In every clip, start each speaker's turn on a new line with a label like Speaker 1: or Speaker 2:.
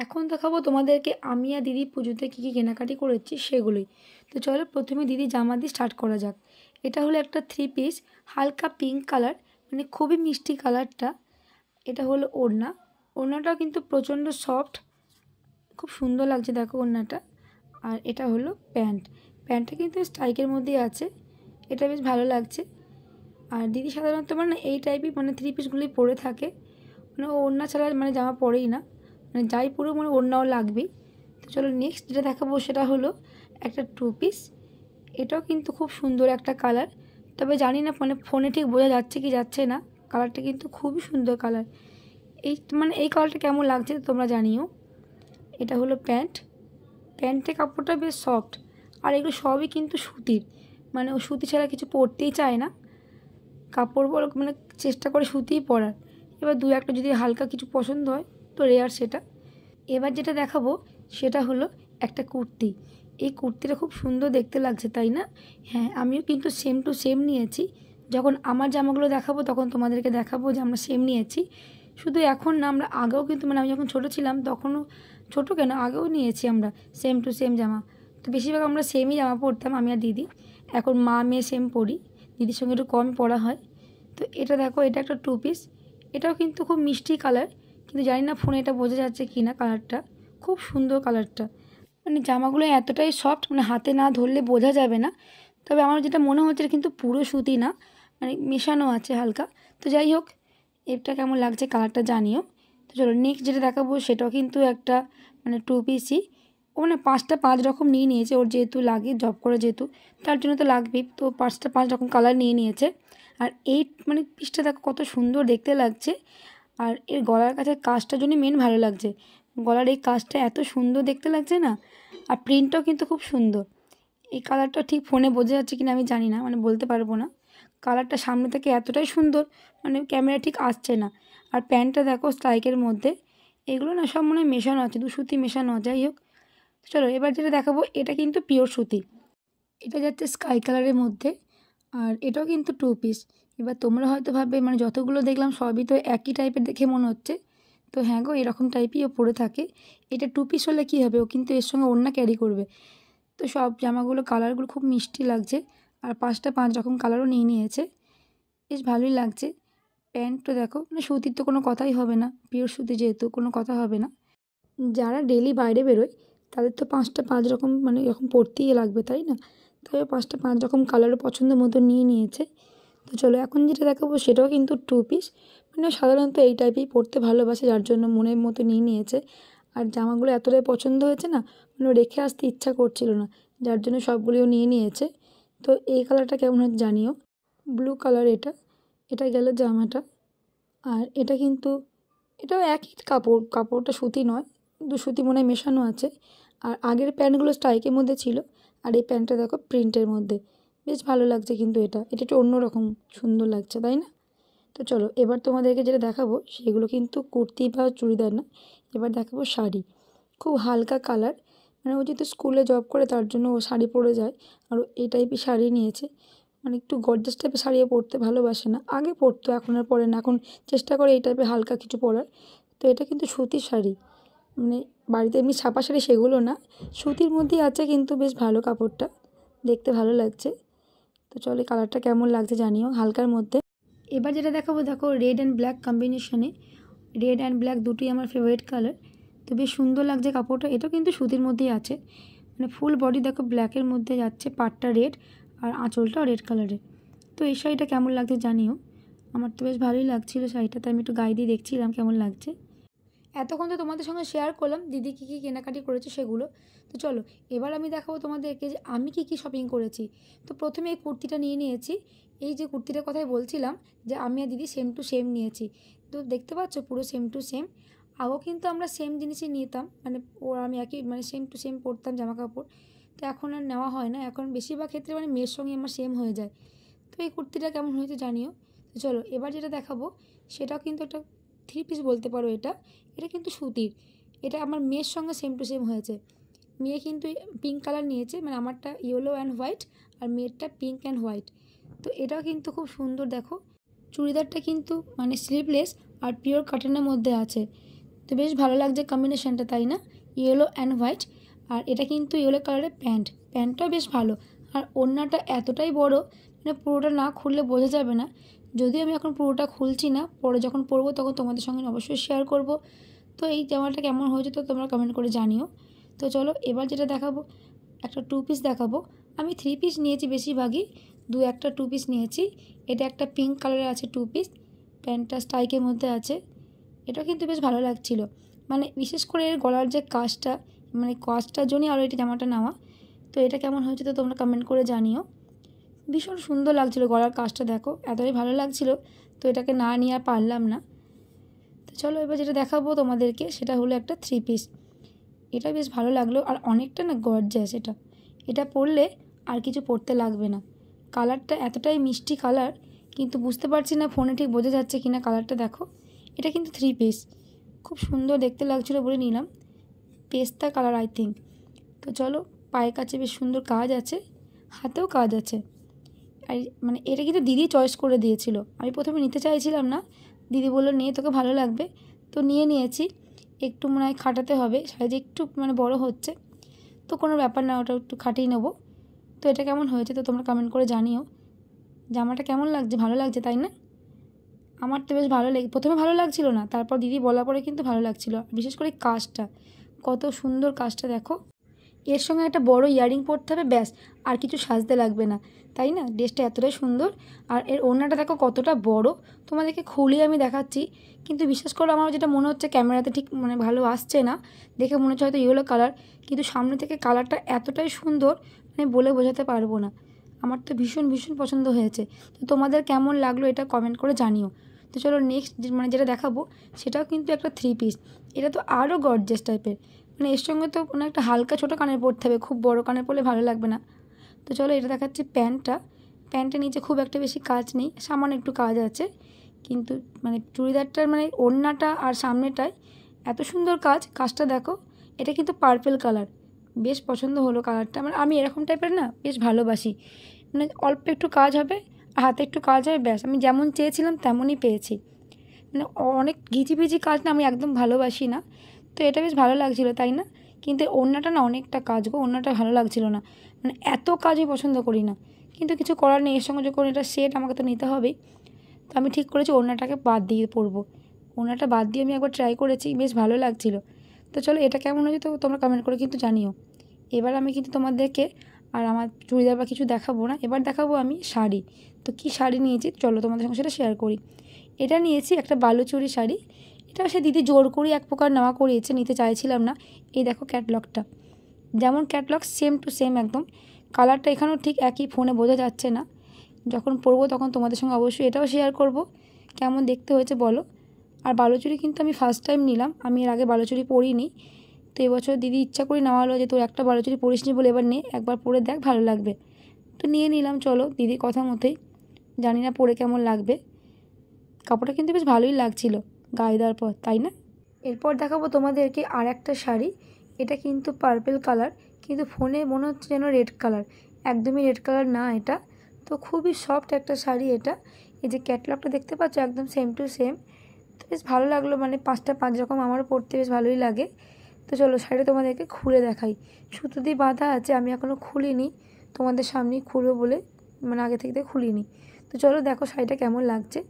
Speaker 1: এখন দেখাবো তোমাদেরকে আমি আর দিদি পুজোতে কী কী কেনাকাটি করেছি সেগুলোই। তো চলো প্রথমে দিদি জামা দিয়ে স্টার্ট করা যাক। এটা হলো একটা থ্রি পিস, হালকা পিঙ্ক কালার, মানে খুবই মিষ্টি কালারটা। এটা হলো ওড়না। ওড়নাটাও কিন্তু প্রচণ্ড সফট, খুব সুন্দর লাগছে দেখো ওড়নাটা। আর এটা হলো প্যান্ট। প্যান্টটা কিন্তু স্ট্রাইকের মধ্যেই আছে, এটা বেশ ভালো লাগছে। আর দিদি সাধারণত মানে এই টাইপই মানে থ্রি পিসগুলোই পরে থাকে, মানে ও ওড়না ছাড়া মানে জামা পরেই না, মানে যাই পুরো মানে ওড়নাও লাগবেই। তো চলো নেক্সট যেটা দেখাবো সেটা হলো একটা টু পিস। এটাও কিন্তু খুব সুন্দর একটা কালার, তবে জানি না মানে ফোনে ঠিক বোঝা যাচ্ছে কি যাচ্ছে না। কালারটা কিন্তু খুবই সুন্দর কালার। এই মানে এই কালারটা কেমন লাগছে তোমরা জানিও। এটা হলো প্যান্ট। প্যান্টের কাপড়টা বেশ সফট, আর এগুলো সবই কিন্তু সুতির, মানে ও সুতি ছাড়া কিছু পরতেই চায় না। কাপড় বড় মানে চেষ্টা করে সুতিই পরার। এবার দু একটা যদি হালকা কিছু পছন্দ হয় তো রেয়ার সেটা। এবার যেটা দেখাবো সেটা হলো একটা কুর্তি। এই কুর্তিটা খুব সুন্দর দেখতে লাগছে তাই না? হ্যাঁ, আমিও কিন্তু সেম টু সেম নিয়েছি। যখন আমার জামাগুলো দেখাবো তখন তোমাদেরকে দেখাবো যে আমরা সেম নিয়েছি। শুধু এখন না, আমরা আগেও কিন্তু মানে আমি যখন ছোটো ছিলাম তখনও, ছোটো কেন আগেও নিয়েছি আমরা সেম টু সেম জামা। তো বেশিরভাগ আমরা সেমই জামা পরতাম আমি আর দিদি। এখন মা মেয়ে সেম পরি, দিদির সঙ্গে একটু কম পরা হয়। তো এটা দেখো, এটা একটা টু পিস। এটাও কিন্তু খুব মিষ্টি কালার, কিন্তু জানি না ফোনে এটা বোঝা যাচ্ছে কি না। কালারটা খুব সুন্দর কালারটা, মানে জামাগুলো এতটাই সফট, মানে হাতে না ধরলে বোঝা যাবে না। তবে আমার যেটা মনে হচ্ছে এটা কিন্তু পুরো সুতি না, মানে মেশানো আছে হালকা। তো যাই হোক, এটা কেমন লাগছে কালারটা জানিও। তো চলো নেক্সট যেটা দেখাবো সেটাও কিন্তু একটা মানে টু পিসই। ও মানে পাঁচটা পাঁচ রকম নিয়ে নিয়েছে, ওর যেহেতু লাগে জব করে যেহেতু, তার জন্য তো লাগবেই। তো পাঁচটা পাঁচ রকম কালার নিয়ে নিয়েছে। আর এই মানে পিসটা দেখো কত সুন্দর দেখতে লাগছে। আর এর গলার কাছে কাজটার জন্য মেন ভালো লাগছে। গলার এই কাজটা এত সুন্দর দেখতে লাগছে না। আর প্রিন্টটাও কিন্তু খুব সুন্দর। এই কালারটা ঠিক ফোনে বোঝা যাচ্ছে কিনা আমি জানি না, মানে বলতে পারবো না। কালারটা সামনে থেকে এতটাই সুন্দর, মানে ক্যামেরা ঠিক আসছে না। আর প্যান্টটা দেখো স্ট্রাইকের মধ্যে। এগুলো না সব মনে হয় মেশানো আছে, দু সুতি মেশানো, যাই হোক। চলো এবার যেটা দেখাবো এটা কিন্তু পিওর সুতি। এটা যাচ্ছে স্কাই কালারের মধ্যে। আর এটাও কিন্তু টু পিস। এবার তোমরা হয়তো ভাববে মানে যতগুলো দেখলাম সবই তো একই টাইপের দেখে মনে হচ্ছে। তো হ্যাঁ গো, এরকম টাইপই ও পরে থাকে। এটা টু পিস হলে কী হবে, ও কিন্তু এর সঙ্গে ওড়না ক্যারি করবে। তো সব জামাগুলো কালারগুলো খুব মিষ্টি লাগছে। আর পাঁচটা পাঁচ রকম কালারও নিয়ে নিয়েছে, বেশ ভালোই লাগছে। প্যান্টটা দেখো, মানে সুতির তো কোনো কথাই হবে না, পিওর সুতি যেহেতু কোনো কথা হবে না। যারা ডেলি বাইরে বেরোয় তাদের তো পাঁচটা পাঁচ রকম মানে এরকম পরতেই লাগবে তাই না? তবে পাঁচটা পাঁচ রকম কালারও পছন্দ মতো নিয়ে নিয়েছে। তো চলো এখন যেটা দেখাবো সেটাও কিন্তু টু পিস। মানে ও সাধারণত এই টাইপেই পরতে ভালোবাসে, যার জন্য মনের মতো নিয়ে নিয়েছে। আর জামাগুলো এতটাই পছন্দ হয়েছে না, মানে ও রেখে আসতে ইচ্ছা করছিল না, যার জন্য সবগুলিও নিয়ে নিয়েছে। তো এই কালারটা কেমন হচ্ছে জানিও। ব্লু কালার এটা। এটা গেল জামাটা। আর এটা কিন্তু এটাও একই কাপড়, কাপড়টা সুতি নয়, দু সুতি মনে হয় মেশানো আছে। আর আগের প্যান্টগুলো স্ট্রাইকের মধ্যে ছিল, আর এই প্যান্টটা দেখো প্রিন্টের মধ্যে। বেশ ভালো লাগছে কিন্তু এটা এটা একটু অন্যরকম সুন্দর লাগছে তাই না? তো চলো এবার তোমাদেরকে যেটা দেখাবো সেগুলো কিন্তু কুর্তি বা চুড়িদার না, এবার দেখাবো শাড়ি। খুব হালকা কালার, মানে ও যেহেতু স্কুলে জব করে তার জন্য ও শাড়ি পরে যায়। আর ও এই টাইপের শাড়ি নিয়েছে, মানে একটু গর্জাস টাইপের শাড়িও পরতে ভালোবাসে না, আগে পরতো এখন আর পরে না, এখন চেষ্টা করে এই টাইপের হালকা কিছু পরার। তো এটা কিন্তু সুতির শাড়ি, মানে বাড়িতে এমনি ছাপা শাড়ি সেগুলো না, সুতির মধ্যেই আছে, কিন্তু বেশ ভালো কাপড়টা, দেখতে ভালো লাগছে। তো চলো এই কালারটা কেমন লাগছে জানিও, হালকার মধ্যে। এবার যেটা দেখাবো দেখো রেড অ্যান্ড ব্ল্যাক কম্বিনেশনে। রেড অ্যান্ড ব্ল্যাক দুটোই আমার ফেভারিট কালার। তো বেশ সুন্দর লাগছে কাপড়টা, এটাও কিন্তু সুতির মধ্যেই আছে। মানে ফুল বডি দেখো ব্ল্যাকের মধ্যে যাচ্ছে, পাড়টা রেড আর আঁচলটাও রেড কালারের। তো এই শাড়িটা কেমন লাগছে জানিও। আমার তো বেশ ভালোই লাগছিলো শাড়িটা, তাই আমি একটু গায়ে দিয়ে দেখছিলাম কেমন লাগছে। এতক্ষণ তো তোমাদের সঙ্গে শেয়ার করলাম দিদি কী কী কেনাকাটি করেছে সেগুলো। তো চলো এবার আমি দেখাবো তোমাদেরকে যে আমি কী কী শপিং করেছি। তো প্রথমে এই কুর্তিটা নিয়ে নিয়েছি। এই যে কুর্তিটার কথাই বলছিলাম যে আমি আর দিদি সেম টু সেম নিয়েছি। তো দেখতে পাচ্ছ পুরো সেম টু সেম। আগেও কিন্তু আমরা সেম জিনিসই নিতাম, মানে ও আমি একই মানে সেম টু সেম পরতাম জামা কাপড়। তো এখন আর নেওয়া হয় না, এখন বেশিরভাগ ক্ষেত্রে মানে মেয়ের সঙ্গে আমার সেম হয়ে যায়। তো এই কুর্তিটা কেমন হয়েছে জানিও। তো চলো এবার যেটা দেখাবো সেটাও কিন্তু একটা থ্রি পিস বলতে পারো এটা। এটা কিন্তু সুতির। এটা আমার মেয়ের সঙ্গে সেম টু সেম হয়েছে। মেয়ে কিন্তু পিঙ্ক কালার নিয়েছে, মানে আমারটা ইয়েলো অ্যান্ড হোয়াইট আর মেয়েরটা পিঙ্ক অ্যান্ড হোয়াইট। তো এটাও কিন্তু খুব সুন্দর দেখো। চুড়িদারটা কিন্তু মানে স্লিভলেস আর পিওর কটনের মধ্যে আছে। তো বেশ ভালো লাগছে কম্বিনেশনটা, তাই না? Yellow and white. আর এটা কিন্তু ইয়েলো কালারের প্যান্টটাও বেশ ভালো। আর ওড়নাটা এতটাই বড়, মানে পুরোটা না খুললে বোঝা যাবে না। যদিও আমি এখন পুরোটা খুলছি না, পরে যখন পরবো তখন তোমাদের সঙ্গে অবশ্যই শেয়ার করব। তো এই জামাটা কেমন হয়েছে তো তোমরা কমেন্ট করে জানিও। তো চলো এবার যেটা দেখাবো, একটা 2 পিস দেখাবো। আমি 3 পিস নিয়েছি বেশিরভাগই, একটা 2 পিস নিয়েছি। এটা একটা পিঙ্ক কালারের আছে 2 পিস, প্যান্টটা স্ট্রাইকের মধ্যে আছে। এটাও কিন্তু বেশ ভালো লাগছিল, মানে বিশেষ করে এর গলার যে কাজটা, মানে কাজটার জন্যই আরও এটা জামাটা নেওয়া। তো এটা কেমন হয়েছে তো তোমরা কমেন্ট করে জানিও। ভীষণ সুন্দর লাগছিল গলার কাজটা, দেখো এতটাই ভালো লাগছিল, তো এটাকে না নিয়ে আর পারলাম না। তো চলো এবার যেটা দেখাবো তোমাদেরকে সেটা হলো একটা 3 পিস। এটা বেশ ভালো লাগলো, আর অনেকটা না গর্জিয়াস এটা। এটা পরলে আর কিছু পরতে লাগবে না। কালারটা এতটাই মিষ্টি কালার, কিন্তু বুঝতে পারছি না ফোনে ঠিক বোঝা যাচ্ছে কিনা কালারটা। দেখো এটা কিন্তু 3 পিস, খুব সুন্দর দেখতে লাগছিলো বলে নিলাম। পেস্তা কালার আই থিঙ্ক। তো চলো, পায়ের কাছে বেশ সুন্দর কাজ আছে, হাতেও কাজ আছে। আর মানে এটা কিন্তু দিদি চয়েস করে দিয়েছিল, আমি প্রথমে নিতে চাইছিলাম না। দিদি বললো নে, তোকে ভালো লাগবে। তো নিয়েছি। একটু মনে হয় খাটাতে হবে, সাইজ একটু মানে বড় হচ্ছে, তো কোনো ব্যাপার না, ওটা একটু খাটিয়ে নেবো। তো এটা কেমন হয়েছে তো তোমরা কমেন্ট করে জানিও। জামাটা কেমন লাগছে? ভালো লাগছে তাই না? আমার তো বেশ ভালো লেগে, প্রথমে ভালো লাগছিল না, তারপর দিদি বলার পরে কিন্তু ভালো লাগছিল। বিশেষ করে কাজটা, কত সুন্দর কাজটা দেখো। এর সঙ্গে একটা বড় ইয়ারিং পরতে হবে, ব্যাস, আর কিছু সাজতে লাগবে না, তাই না? ড্রেসটা এতটাই সুন্দর। আর এর ওড়নাটা দেখো কতটা বড়, তোমাদেরকে খুলে আমি দেখাচ্ছি। কিন্তু বিশ্বাস করো, আমার যেটা মনে হচ্ছে ক্যামেরাতে ঠিক মানে ভালো আসছে না, দেখে মনে হচ্ছে হয়তো ইয়েলো কালার, কিন্তু সামনে থেকে কালারটা এতটাই সুন্দর, মানে বলে বোঝাতে পারবো না। আমার তো ভীষণ ভীষণ পছন্দ হয়েছে। তো তোমাদের কেমন লাগলো এটা কমেন্ট করে জানিও। তো চলো নেক্সট মানে যেটা দেখাবো সেটাও কিন্তু একটা 3 পিস। এটা তো আরও গর্জিয়াস টাইপের, মানে এর সঙ্গে তো কোনো একটা হালকা ছোটো কানের পরতে হবে, খুব বড় কানের পরলে ভালো লাগবে না। তো চলো এটা দেখাচ্ছি প্যান্টের নিচে খুব একটা বেশি কাজ নেই, সামান্য একটু কাজ আছে। কিন্তু মানে চুড়িদারটার মানে ওড়নাটা আর সামনেটায় এত সুন্দর কাজটা দেখো। এটা কিন্তু পার্পেল কালার, বেশ পছন্দ হলো কালারটা। মানে আমি এরকম টাইপের না বেশ ভালোবাসি, মানে অল্প একটু কাজ হবে, হাতে একটু কাজ হবে, ব্যাস আমি যেমন চেয়েছিলাম তেমনই পেয়েছি। মানে অনেক ঘিচিপিচি কাজ না আমি একদম ভালোবাসি না। তো এটা বেশ ভালো লাগছিলো, তাই না? কিন্তু ওড়নাটা না অনেকটা কাজ গো, ওড়নাটা ভালো লাগছিলো না, মানে এত কাজই পছন্দ করি না। কিন্তু কিছু করার নেই, এর সঙ্গে যখন এটা সেট আমাকে তো নিতে হবেই। তো আমি ঠিক করেছি ওড়নাটাকে বাদ দিয়ে পরবো। ওড়নাটা বাদ দিয়ে আমি একবার ট্রাই করেছি, বেশ ভালো লাগছিলো। তো চলো এটা কেমন হয়েছে তো তোমরা কমেন্ট করে কিন্তু জানিও। এবার আমি কিন্তু তোমাদেরকে আর আমার চুড়িদার বা কিছু দেখাবো না, এবার দেখাবো আমি শাড়ি। তো কী শাড়ি নিয়েছি চলো তোমাদের সঙ্গে সেটা শেয়ার করি। এটা নিয়েছি একটা বালুচুরি শাড়ি। এটা সে দিদি জোর করে এক প্রকার নেওয়া করিয়েছে, নিতে চাইছিলাম না। এই দেখো ক্যাটলগটা, যেমন ক্যাটলগ সেম টু সেম একদম। কালারটা এখানেও ঠিক একই, ফোনে বোঝা যাচ্ছে না। যখন পরবো তখন তোমাদের সঙ্গে অবশ্যই এটাও শেয়ার করব কেমন দেখতে হয়েছে বলো। আর বালুচুরি কিন্তু আমি ফার্স্ট টাইম নিলাম, আমি এর আগে বালুচুরি পরিনি। তো এবছর দিদি ইচ্ছা করে নেওয়া হলো যে তোর একটা বালুচুরি পরিসনি বলে এবার নে, একবার পরে দেখ ভালো লাগবে। তো নিয়ে নিলাম, চলো দিদির কথা মতোই। জানি না পরে কেমন লাগবে। কাপড়টা কিন্তু বেশ ভালোই লাগছিল গায়ে দেওয়ার পর, তাই না? এরপর দেখাবো তোমাদেরকে আর একটা শাড়ি। এটা কিন্তু পার্পেল কালার, কিন্তু ফোনে মনে হচ্ছে যেন রেড কালার, একদমই রেড কালার না এটা। তো খুবই সফট একটা শাড়ি এটা। এই যে ক্যাটলগটা দেখতে পাচ্ছ একদম সেম টু সেম। তো বেশ ভালো লাগলো, মানে 5টা 5 রকম, আমারও পরতে বেশ ভালোই লাগে। তো চলো শাড়িটা তোমাদেরকে খুলে দেখাই। সুতো দিয়ে বাঁধা আছে, আমি এখনও খুলিনি, তোমাদের সামনেই খুলবো বলে মানে আগে থেকে খুলিনি। তো চলো দেখো শাড়িটা কেমন লাগছে।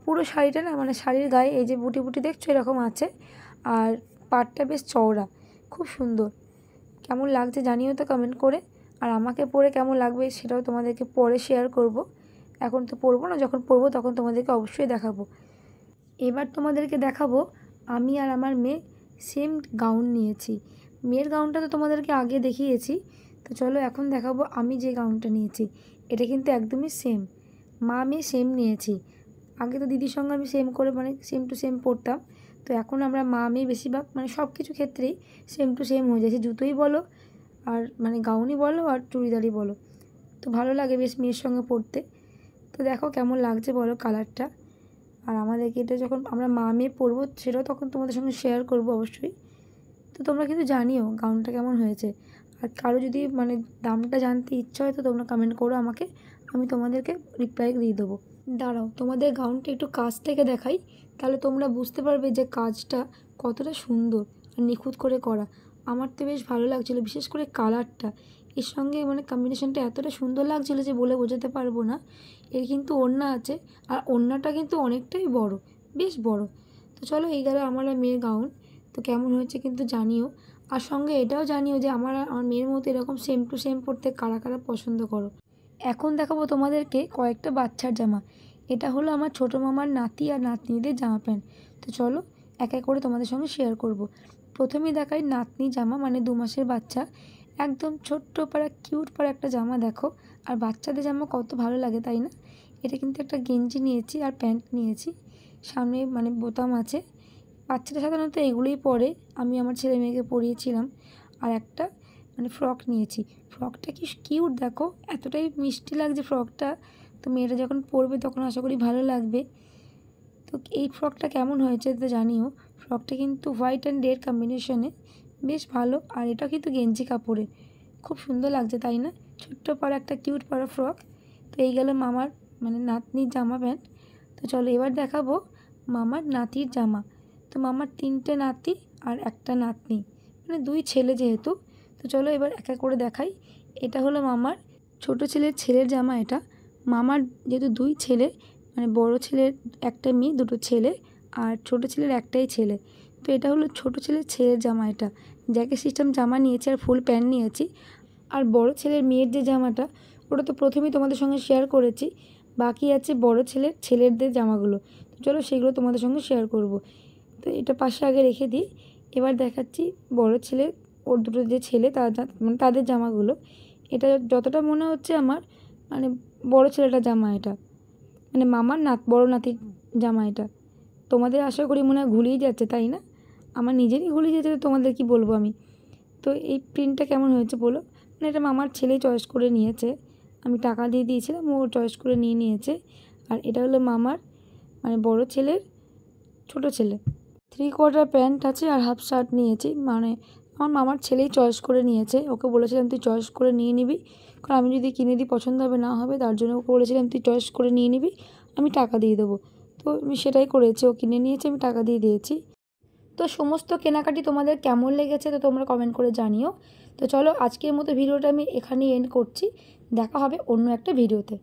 Speaker 1: পুরো শাড়িটা না মানে শাড়ির গায়ে এই যে বুটি বুটি দেখছো এরকম আছে, আর পাড়টা বেশ চওড়া, খুব সুন্দর। কেমন লাগছে জানিও তো কমেন্ট করে। আর আমাকে পরে কেমন লাগবে সেটাও তোমাদেরকে পরে শেয়ার করব। এখন তো পরবো না, যখন পরবো তখন তোমাদেরকে অবশ্যই দেখাবো। এবার তোমাদেরকে দেখাবো আমি আর আমার মেয়ে সেম গাউন নিয়েছি। মেয়ের গাউনটা তো তোমাদেরকে আগে দেখিয়েছি। তো চলো এখন দেখাবো আমি যে গাউনটা নিয়েছি। এটা কিন্তু একদমই সেম, মা মেয়ে সেম নিয়েছি। আগে তো দিদির সঙ্গে আমি সেম করে মানে সেম টু সেম পরতাম। তো এখন আমরা মা মেয়ে বেশিরভাগ মানে সব কিছু ক্ষেত্রেই সেম টু সেম হয়ে যাচ্ছে, জুতোই বলো আর মানে গাউনই বলো আর চুড়িদারই বলো। তো ভালো লাগে বেশ মেয়ের সঙ্গে পরতে। তো দেখো কেমন লাগছে বলো কালারটা। আর আমাদেরকে এটা যখন আমরা মা মেয়ে পরবো সেটাও তখন তোমাদের সঙ্গে শেয়ার করব অবশ্যই। তো তোমরা কিন্তু জানিও গাউনটা কেমন হয়েছে। আর কারো যদি মানে দামটা জানতে ইচ্ছা হয় তো তোমরা কমেন্ট করো আমাকে, আমি তোমাদেরকে রিপ্লাই দিয়ে দেবো। দাঁড়াও তোমাদের গাউনটা একটু কাছ থেকে দেখাই, তাহলে তোমরা বুঝতে পারবে যে কাজটা কতটা সুন্দর আর নিখুঁত করে করা। আমার তো বেশ ভালো লাগছিলো, বিশেষ করে কালারটা এর সঙ্গে মানে কম্বিনেশনটা এতটা সুন্দর লাগছিলো যে বলে বোঝাতে পারবো না। এর কিন্তু ওড়না আছে, আর ওড়নাটা কিন্তু অনেকটাই বড়, বেশ বড়। তো চলো, এই গেল আমার আর মেয়ের গাউন। তো কেমন হয়েছে কিন্তু জানিও, আর সঙ্গে এটাও জানিও যে আমার মেয়ের মতো এরকম সেম টু সেম পরতে কারা কারা পছন্দ করো। এখন দেখাবো তোমাদেরকে কয়েকটা বাচ্চার জামা। এটা হলো আমার ছোটো মামার নাতি আর নাতনিদের জামা প্যান্ট। তো চলো এক এক করে তোমাদের সঙ্গে শেয়ার করব। প্রথমেই দেখাই নাতনি জামা, মানে 2 মাসের বাচ্চা, একদম ছোট্ট পাড়া কিউট পাড়া একটা জামা দেখো। আর বাচ্চাদের জামা কত ভালো লাগে তাই না? এটা কিন্তু একটা গেঞ্জি নিয়েছি আর প্যান্ট নিয়েছি, সামনে মানে বোতাম আছে। বাচ্চারা সাধারণত এগুলোই পরে, আমি আমার ছেলে মেয়েকে পরিয়েছিলাম। আর একটা মানে ফ্রক নিয়েছি। ফ্রকটা কি কিউট দেখো, এতটাই মিষ্টি লাগছে ফ্রকটা। তো মেয়েটা যখন পরবে তখন আশা করি ভালো লাগবে। তো এই ফ্রকটা কেমন হয়েছে তো জানিও। ফ্রকটা কিন্তু হোয়াইট অ্যান্ড রেড কম্বিনেশনে, বেশ ভালো। আর এটা কিন্তু গেঞ্জি কাপড়ে, খুব সুন্দর লাগছে তাই না? ছোট্ট পাড়া একটা কিউট পাড়া ফ্রক। তো এই গেল মামার মানে নাতনির জামা প্যান্ট। তো চলো এবার দেখাবো মামার নাতির জামা। তো মামার 3টে নাতি আর একটা নাতনি, মানে 2 ছেলে যেহেতু। তো চলো এবার এক এক করে দেখাই। এটা হলো মামার ছোটো ছেলের জামা। এটা মামার যেহেতু 2 ছেলে, মানে বড় ছেলের একটা মেয়ে, 2টো ছেলে, আর ছোটো ছেলের একটাই ছেলে। তো এটা হলো ছোটো ছেলের জামা। এটা জ্যাকেট সিস্টেম জামা নিয়েছি আর ফুল প্যান্ট নিয়েছি। আর বড় ছেলের মেয়ের যে জামাটা, ওটা তো প্রথমেই তোমাদের সঙ্গে শেয়ার করেছি। বাকি আছে বড় ছেলেদের জামাগুলো। তো চলো সেগুলো তোমাদের সঙ্গে শেয়ার করব। তো এটা পাশে আগে রেখে দিই। এবার দেখাচ্ছি বড় ছেলের, ওর 2টো যে ছেলে মানে তাদের জামাগুলো। এটা যতটা মনে হচ্ছে আমার মানে বড় ছেলেটার জামা এটা, মানে মামার বড় নাতির জামা এটা। তোমাদের আশা করি মনে হয় ঘুলিয়ে যাচ্ছে তাই না? আমার নিজেরই ঘুলিয়ে যাচ্ছে, তো তোমাদের কি বলবো আমি। তো এই প্রিন্টটা কেমন হয়েছে বলো। মানে এটা মামার ছেলেই চয়েস করে নিয়েছে, আমি টাকা দিয়ে দিয়েছিলাম, ও চয়েস করে নিয়েছে। আর এটা হলো মামার মানে বড় ছেলের ছোটো ছেলে। 3/4 প্যান্ট আছে আর হাফ শার্ট নিয়েছি, মানে আমার মামার ছেলেই চয়েস করে নিয়েছে। ওকে বলেছিলাম তুই চয়েস করে নিয়ে নিবি, কারণ আমি যদি কিনে দিই পছন্দ হবে না হবে, তার জন্য ওকে বলেছিলাম তুই চয়েস করে নিয়ে নিবি, আমি টাকা দিয়ে দেবো। তো আমি সেটাই করেছি, ও কিনে নিয়েছে, আমি টাকা দিয়ে দিয়েছি। তো সমস্ত কেনাকাটি তোমাদের কেমন লেগেছে তো তোমরা কমেন্ট করে জানিও। তো চলো আজকের মতো ভিডিওটা আমি এখানেই এন্ড করছি, দেখা হবে অন্য একটা ভিডিওতে।